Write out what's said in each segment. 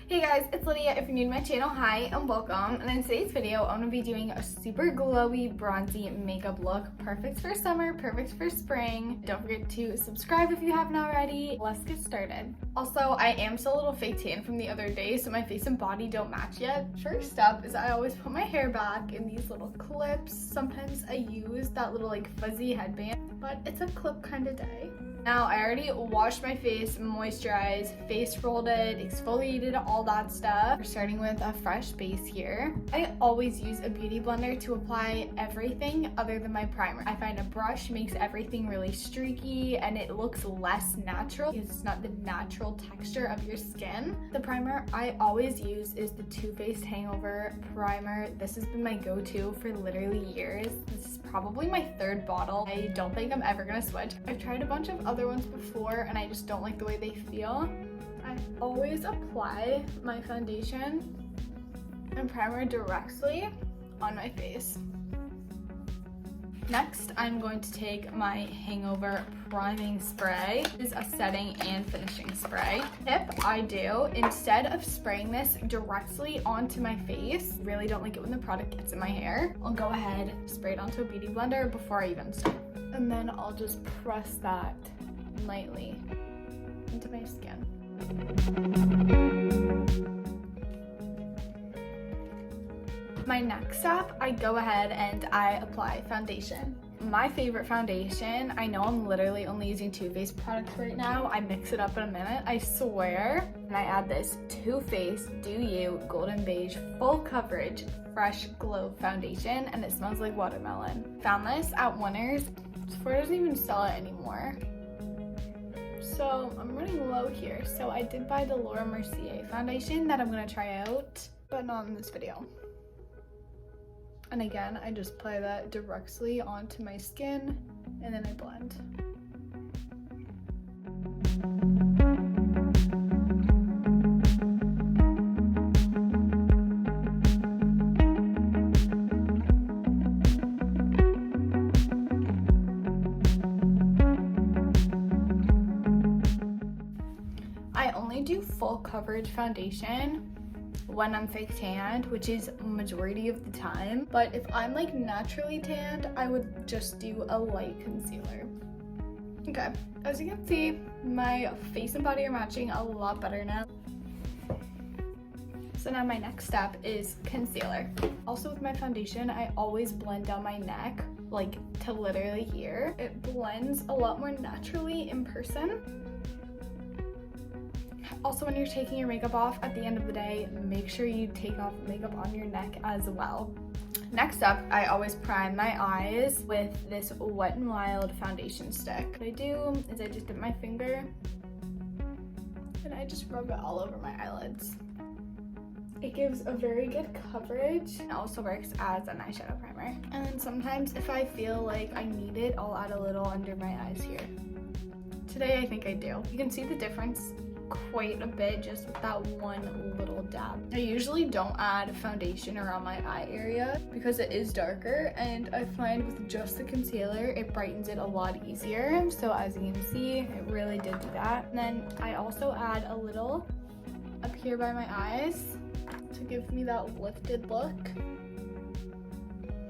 Hey guys, it's Lydia. If you're new to my channel, hi and welcome. And in today's video, I'm going to be doing a super glowy, bronzy makeup look. Perfect for summer, perfect for spring. Don't forget to subscribe if you haven't already. Let's get started. Also, I am still a little fake tan from the other day, so my face and body don't match yet. First up is I always put my hair back in these little clips. Sometimes I use that little like fuzzy headband, but it's a clip kind of day. Now, I already washed my face, moisturized, face rolled it, exfoliated, all that stuff. We're starting with a fresh base here. I always use a beauty blender to apply everything other than my primer. I find a brush makes everything really streaky and it looks less natural because it's not the natural texture of your skin. The primer I always use is the Too Faced Hangover Primer. This has been my go-to for literally years. This is probably my third bottle. I don't think I'm ever gonna switch. I've tried a bunch of other ones before and I just don't like the way they feel. I always apply my foundation and primer directly on my face. Next, I'm going to take my Hangover Priming Spray. This is a setting and finishing spray. Tip I do, instead of spraying this directly onto my face, really don't like it when the product gets in my hair, I'll go ahead, spray it onto a beauty blender before I even start. And then I'll just press that lightly into my skin. My next step, I go ahead and I apply foundation. My favorite foundation, I know I'm literally only using Too Faced products right now. I mix it up in a minute, I swear. And I add this Too Faced Do You Golden Beige Full Coverage Fresh Glow Foundation, and it smells like watermelon. Found this at Winners. Sephora doesn't even sell it anymore. So I'm running low here. So I did buy the Laura Mercier foundation that I'm gonna try out, but not in this video. And again, I just apply that directly onto my skin and then I blend. I only do full coverage foundation when I'm fake tanned, which is majority of the time. But if I'm like naturally tanned, I would just do a light concealer. Okay, as you can see, my face and body are matching a lot better now. So now my next step is concealer. Also with my foundation, I always blend down my neck, like to literally here. It blends a lot more naturally in person. Also, when you're taking your makeup off at the end of the day, make sure you take off makeup on your neck as well. Next up, I always prime my eyes with this Wet n Wild foundation stick. What I do is I just dip my finger and I just rub it all over my eyelids. It gives a very good coverage and also works as an eyeshadow primer. And then sometimes if I feel like I need it, I'll add a little under my eyes here. Today, I think I do. You can see the difference quite a bit just with that one little dab. I usually don't add foundation around my eye area because it is darker, and I find with just the concealer it brightens it a lot easier. So as you can see, it really did do that. And then I also add a little up here by my eyes to give me that lifted look.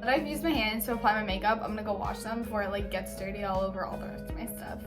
But I've used my hands to apply my makeup. I'm gonna go wash them before it like gets dirty all over all the rest of my stuff.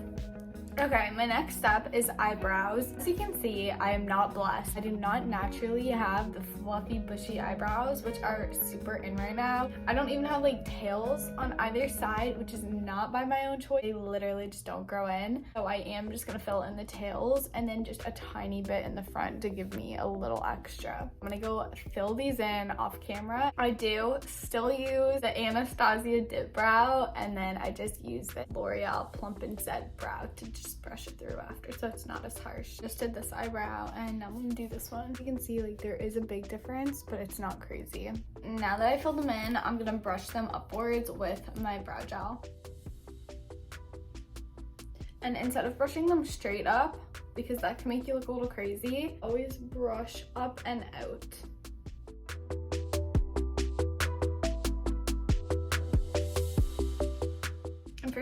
Okay, my next step is eyebrows. As you can see, I am not blessed. I do not naturally have the fluffy, bushy eyebrows, which are super in right now. I don't even have like tails on either side, which is not by my own choice. They literally just don't grow in. So I am just gonna fill in the tails and then just a tiny bit in the front to give me a little extra. I'm gonna go fill these in off camera. I do still use the Anastasia Dip Brow, and then I just use the L'Oreal Plump and Set Brow to just brush it through after, so it's not as harsh. Just did this eyebrow and I'm gonna do this one. You can see like there is a big difference, but it's not crazy. Now that I filled them in, I'm gonna brush them upwards with my brow gel. And instead of brushing them straight up, because that can make you look a little crazy, always brush up and out.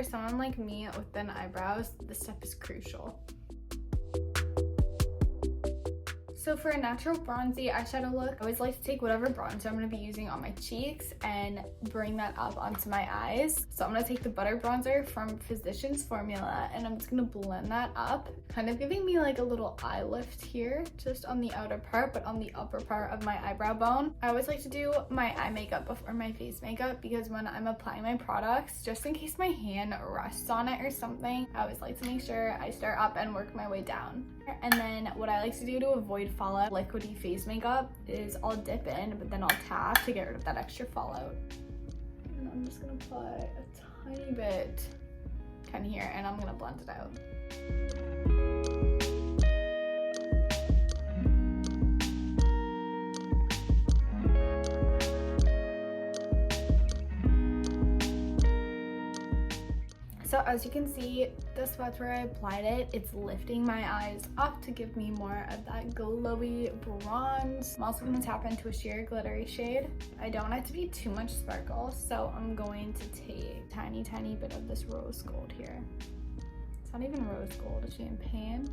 someone like me with thin eyebrows, this step is crucial. So for a natural bronzy eyeshadow look, I always like to take whatever bronzer I'm going to be using on my cheeks and bring that up onto my eyes. So I'm going to take the butter bronzer from Physicians Formula and I'm just going to blend that up, kind of giving me like a little eye lift here, just on the outer part, but on the upper part of my eyebrow bone. I always like to do my eye makeup before my face makeup because when I'm applying my products, just in case my hand rests on it or something, I always like to make sure I start up and work my way down. And then what I like to do to avoid fallout liquidy face makeup is I'll dip in, but then I'll tap to get rid of that extra fallout. And I'm just gonna apply a tiny bit kind of here and I'm gonna blend it out. So as you can see, the spots where I applied it, it's lifting my eyes up to give me more of that glowy bronze. I'm also going to tap into a sheer glittery shade. I don't want it to be too much sparkle, so I'm going to take a tiny bit of this rose gold here. It's not even rose gold, it's champagne.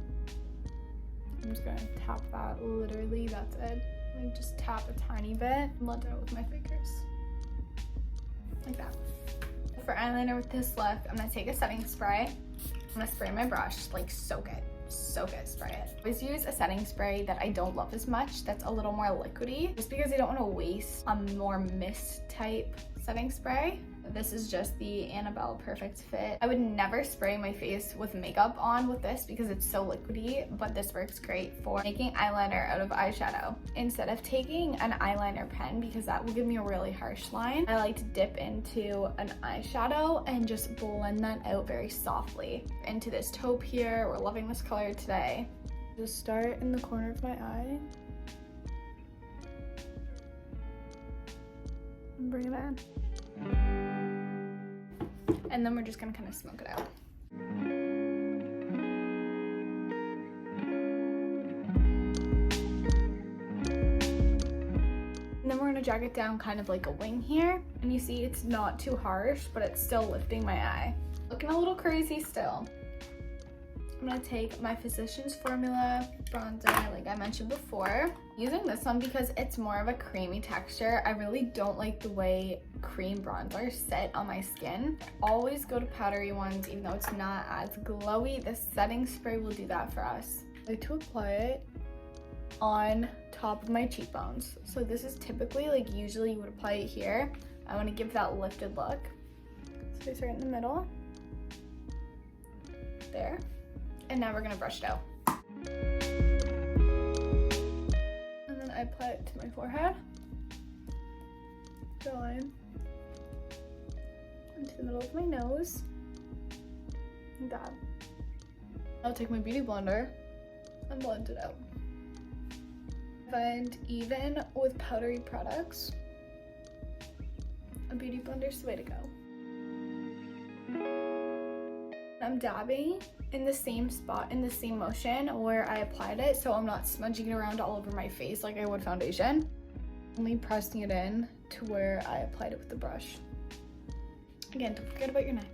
I'm just going to tap that, literally, that's it. Like just tap a tiny bit and blend it out with my fingers. Like that. For eyeliner with this look, I'm gonna take a setting spray. I'm gonna spray my brush, like soak it, spray it. I always use a setting spray that I don't love as much, that's a little more liquidy, just because I don't wanna waste a more mist type setting spray. This is just the Annabelle Perfect Fit. I would never spray my face with makeup on with this because it's so liquidy, but this works great for making eyeliner out of eyeshadow. Instead of taking an eyeliner pen, because that will give me a really harsh line, I like to dip into an eyeshadow and just blend that out very softly. Into this taupe here, we're loving this color today. Just start in the corner of my eye. And bring it in. And then we're just gonna kind of smoke it out. And then we're gonna drag it down kind of like a wing here. And you see it's not too harsh, but it's still lifting my eye. Looking a little crazy still. I'm gonna take my Physicians Formula bronzer, like I mentioned before. Using this one because it's more of a creamy texture. I really don't like the way cream bronzers sit on my skin. Always go to powdery ones, even though it's not as glowy. This setting spray will do that for us. I like to apply it on top of my cheekbones. So this is typically, like usually you would apply it here. I wanna give that lifted look. So I start in the middle. There. And now we're gonna brush it out. And then I apply it to my forehead. Going into the middle of my nose. Like that. I'll take my beauty blender and blend it out. And even with powdery products, a beauty blender is the way to go. I'm dabbing in the same spot, in the same motion where I applied it, so I'm not smudging it around all over my face like I would foundation. Only pressing it in to where I applied it with the brush. Again, don't forget about your neck.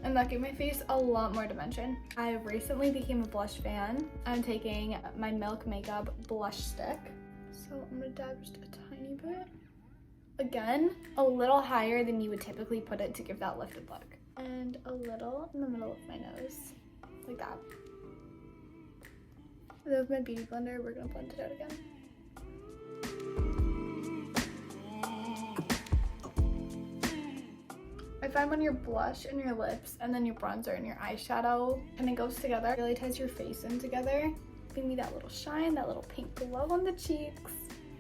And that gave my face a lot more dimension. I recently became a blush fan. I'm taking my Milk Makeup blush stick. So I'm gonna dab just a tiny bit. Again, a little higher than you would typically put it to give that lifted look. And a little in the middle of my nose, like that. And then with my beauty blender, we're gonna blend it out again. I find when your blush and your lips and then your bronzer and your eyeshadow kind of goes together, it really ties your face in together. Give me that little shine, that little pink glow on the cheeks.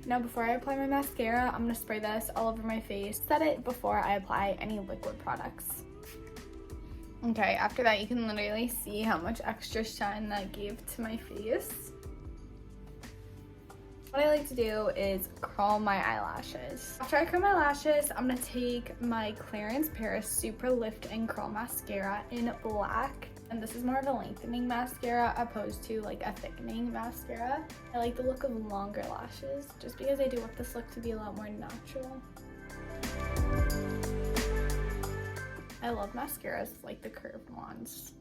Now before I apply my mascara, I'm gonna spray this all over my face. Set it before I apply any liquid products. Okay, after that you can literally see how much extra shine that gave to my face. What I like to do is curl my eyelashes. After I curl my lashes, I'm gonna take my Clarins Paris Super Lift and Curl Mascara in black. And this is more of a lengthening mascara opposed to like a thickening mascara. I like the look of longer lashes just because I do want this look to be a lot more natural. I love mascaras like the curved ones.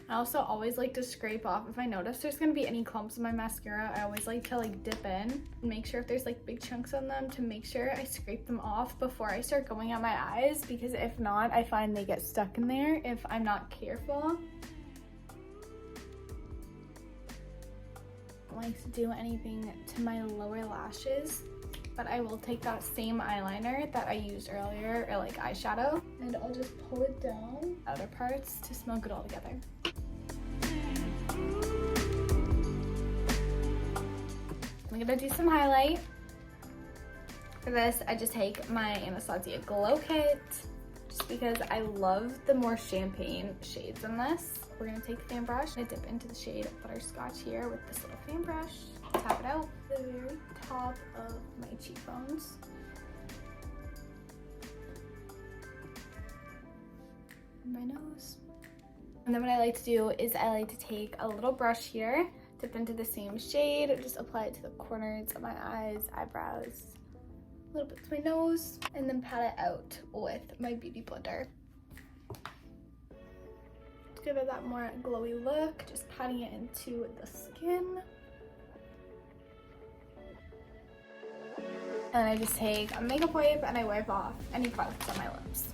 I also always like to scrape off if I notice there's gonna be any clumps in my mascara. I always like to like dip in and make sure if there's like big chunks on them to make sure I scrape them off before I start going at my eyes, because if not, I find they get stuck in there if I'm not careful. I don't like to do anything to my lower lashes, but I will take that same eyeliner that I used earlier, or like eyeshadow, and I'll just pull it down outer parts to smoke it all together. I'm gonna do some highlight. For this, I just take my Anastasia Glow Kit, just because I love the more champagne shades in this. We're gonna take a fan brush and dip into the shade Butterscotch here with this little fan brush. Tap it out to the very top of my cheekbones. And my nose. And then what I like to do is I like to take a little brush here, dip into the same shade, just apply it to the corners of my eyes, eyebrows, a little bit to my nose, and then pat it out with my beauty blender. To give it that more glowy look, just patting it into the skin. And I just take a makeup wipe and I wipe off any products on my lips.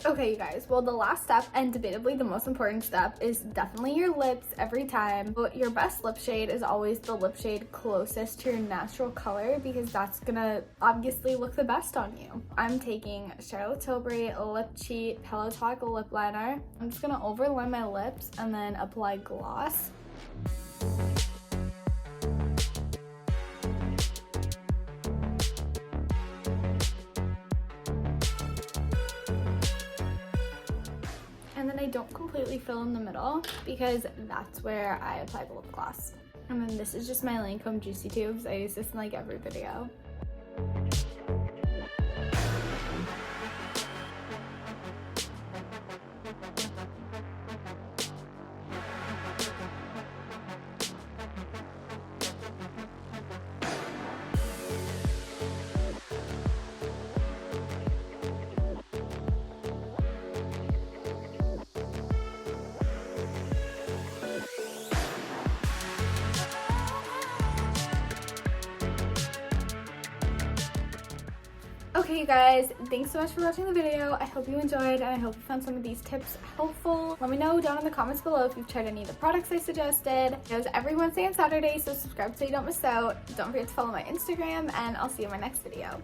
Okay, you guys, well, the last step, and debatably the most important step, is definitely your lips every time. But your best lip shade is always the lip shade closest to your natural color, because that's gonna obviously look the best on you. I'm taking Charlotte Tilbury Lip Cheat Pillow Talk Lip Liner. I'm just gonna overlay my lips and then apply gloss. And then I don't completely fill in the middle because that's where I apply the lip gloss. And then this is just my Lancome Juicy Tubes. I use this in like every video. Okay, you guys, thanks so much for watching the video. I hope you enjoyed, and I hope you found some of these tips helpful. Let me know down in the comments below if you've tried any of the products I suggested. Videos every Wednesday and Saturday, so subscribe so you don't miss out. Don't forget to follow my Instagram, and I'll see you in my next video.